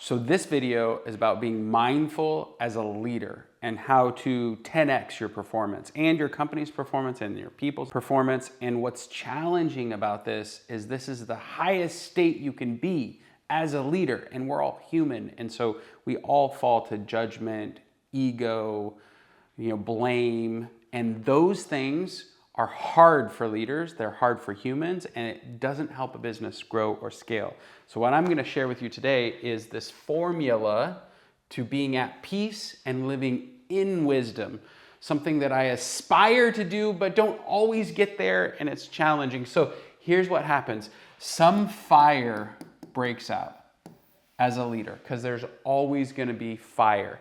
So this video is about being mindful as a leader and how to 10x your performance and your company's performance and your people's performance. And what's challenging about this is the highest state you can be as a leader, and we're all human. And so we all fall to judgment, ego, blame, and those things are hard for leaders, they're hard for humans, and it doesn't help a business grow or scale. So what I'm gonna share with you today is this formula to being at peace and living in wisdom, something that I aspire to do, but don't always get there, and it's challenging. So here's what happens. Some fire breaks out as a leader, because there's always gonna be fire.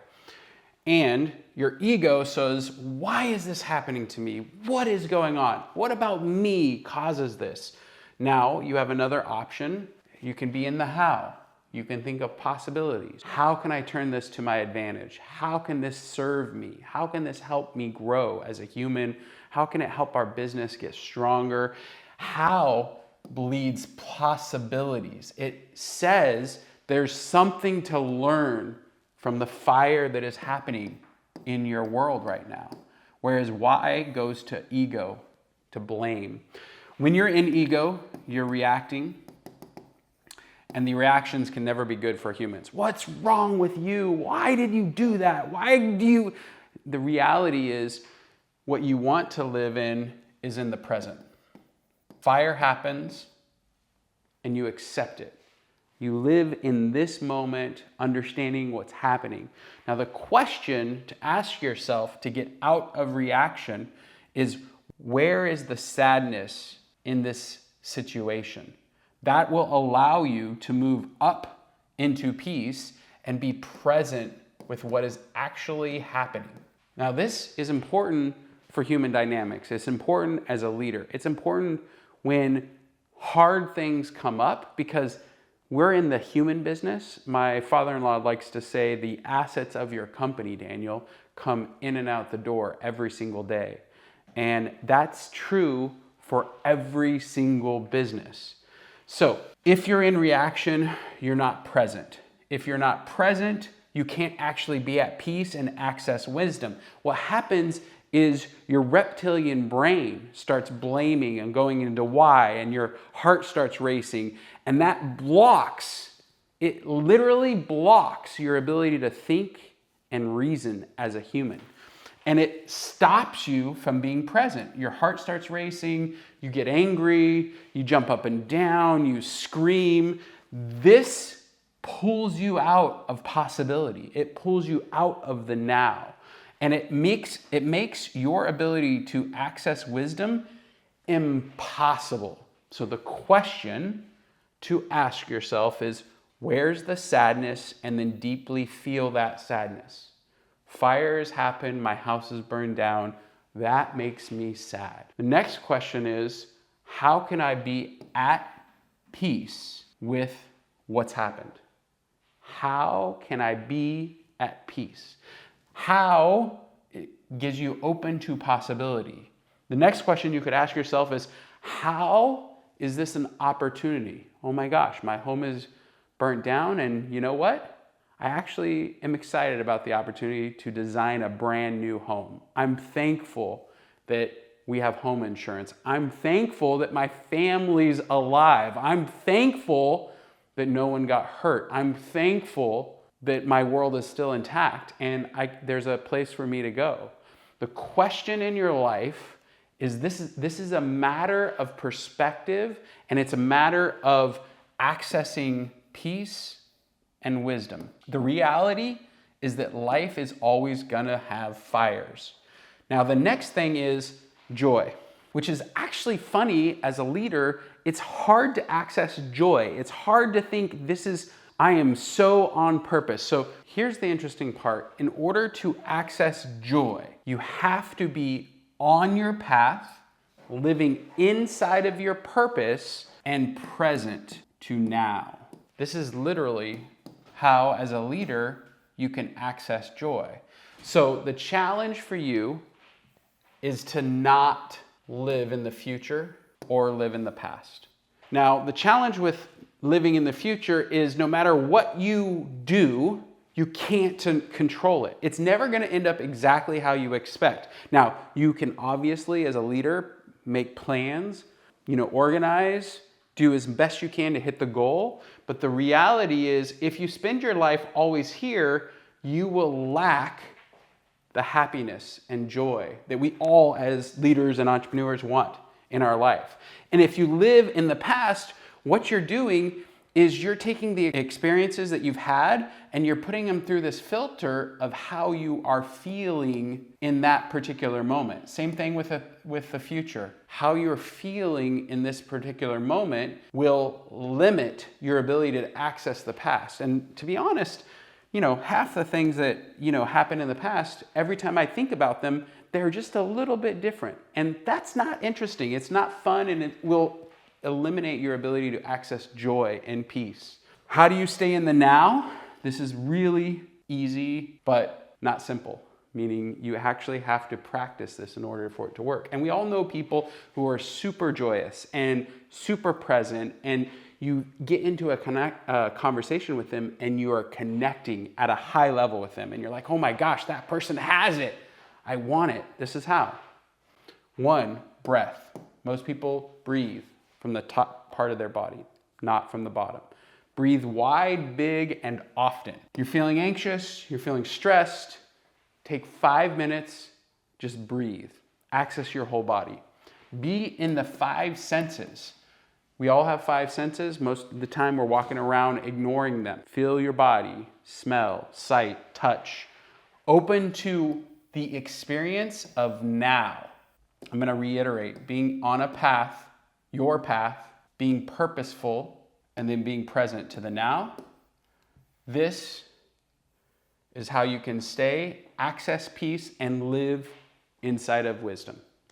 And your ego says, why is this happening to me? What is going on? What about me causes this? Now you have another option. You can be in the how. You can think of possibilities. How can I turn this to my advantage? How can this serve me? How can this help me grow as a human? How can it help our business get stronger? How bleeds possibilities. It says there's something to learn from the fire that is happening in your world right now. Whereas why goes to ego, to blame. When you're in ego, you're reacting, and the reactions can never be good for humans. What's wrong with you? Why did you do that? The reality is what you want to live in is in the present. Fire happens and you accept it. You live in this moment, understanding what's happening. Now, the question to ask yourself to get out of reaction is, where is the sadness in this situation? That will allow you to move up into peace and be present with what is actually happening. Now, this is important for human dynamics. It's important as a leader. It's important when hard things come up, because we're in the human business. My father-in-law likes to say the assets of your company, Daniel, come in and out the door every single day. And that's true for every single business. So if you're in reaction, you're not present. If you're not present, you can't actually be at peace and access wisdom. What happens is your reptilian brain starts blaming and going into why, and your heart starts racing, and that it literally blocks your ability to think and reason as a human. And it stops you from being present. Your heart starts racing, you get angry, you jump up and down, you scream. This pulls you out of possibility. It pulls you out of the now. And it makes your ability to access wisdom impossible. So the question to ask yourself is, where's the sadness? And then deeply feel that sadness. Fire has happened, my house is burned down. That makes me sad. The next question is, how can I be at peace with what's happened? How can I be at peace? How it gives you open to possibility. The next question you could ask yourself is, how is this an opportunity? Oh my gosh, my home is burnt down, and you know what? I actually am excited about the opportunity to design a brand new home. I'm thankful that we have home insurance. I'm thankful that my family's alive. I'm thankful that no one got hurt. I'm thankful that my world is still intact and there's a place for me to go. The question in your life is this is a matter of perspective, and it's a matter of accessing peace and wisdom. The reality is that life is always gonna have fires. Now, the next thing is joy, which is actually funny. As a leader, it's hard to access joy. It's hard to think I am so on purpose. So here's the interesting part. In order to access joy, you have to be on your path, living inside of your purpose, and present to now. This is literally how, as a leader, you can access joy. So the challenge for you is to not live in the future or live in the past. Now, the challenge with living in the future is no matter what you do, you can't control it. It's never going to end up exactly how you expect. Now, you can obviously, as a leader, make plans, organize, do as best you can to hit the goal. But the reality is, if you spend your life always here, you will lack the happiness and joy that we all as leaders and entrepreneurs want in our life. And if you live in the past, what you're doing is you're taking the experiences that you've had and you're putting them through this filter of how you are feeling in that particular moment. Same thing with the future. How you're feeling in this particular moment will limit your ability to access the past. And to be honest, half the things that, happened in the past, every time I think about them, they're just a little bit different. And that's not interesting. It's not fun, and it will eliminate your ability to access joy and peace. How do you stay in the now? This is really easy, but not simple, meaning you actually have to practice this in order for it to work. And we all know people who are super joyous and super present, and you get into a conversation with them and you are connecting at a high level with them. And you're like, oh my gosh, that person has it. I want it. This is how. 1, breath. Most people breathe from the top part of their body, not from the bottom. Breathe wide, big, and often. You're feeling anxious, you're feeling stressed, take 5 minutes, just breathe. Access your whole body. Be in the 5 senses. We all have 5 senses. Most of the time we're walking around ignoring them. Feel your body, smell, sight, touch. Open to the experience of now. I'm going to reiterate, being on a path, your path, being purposeful, and then being present to the now. This is how you can stay, access peace, and live inside of wisdom.